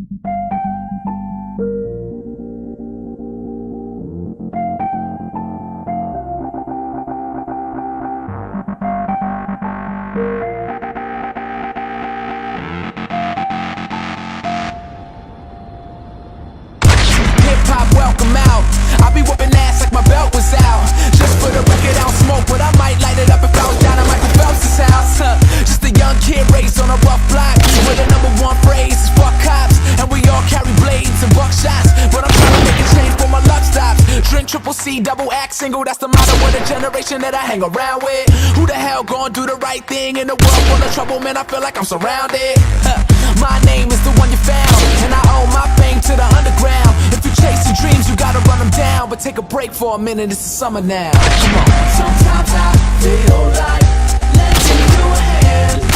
Hip-hop, welcome out. I be whooping ass like my belt was out. Just for the record, I don't smoke, but I might light it up if I was down at Michael Phelps' house. Just a young kid raised on a rough block, where the #1 phrase is fuck cops, and we all carry blades and buckshots. But I'm trying to make a change before my luck stops. Drink triple C, double X single, that's the motto of the generation that I hang around with. Who the hell gon' do the right thing in a world full of trouble, man? I feel like I'm surrounded. My name is the one you found, and I owe my fame to the underground. If you chasing dreams, you gotta run them down. But take a break for a minute, it's the summer now. Come on. Sometimes I feel like letting you in.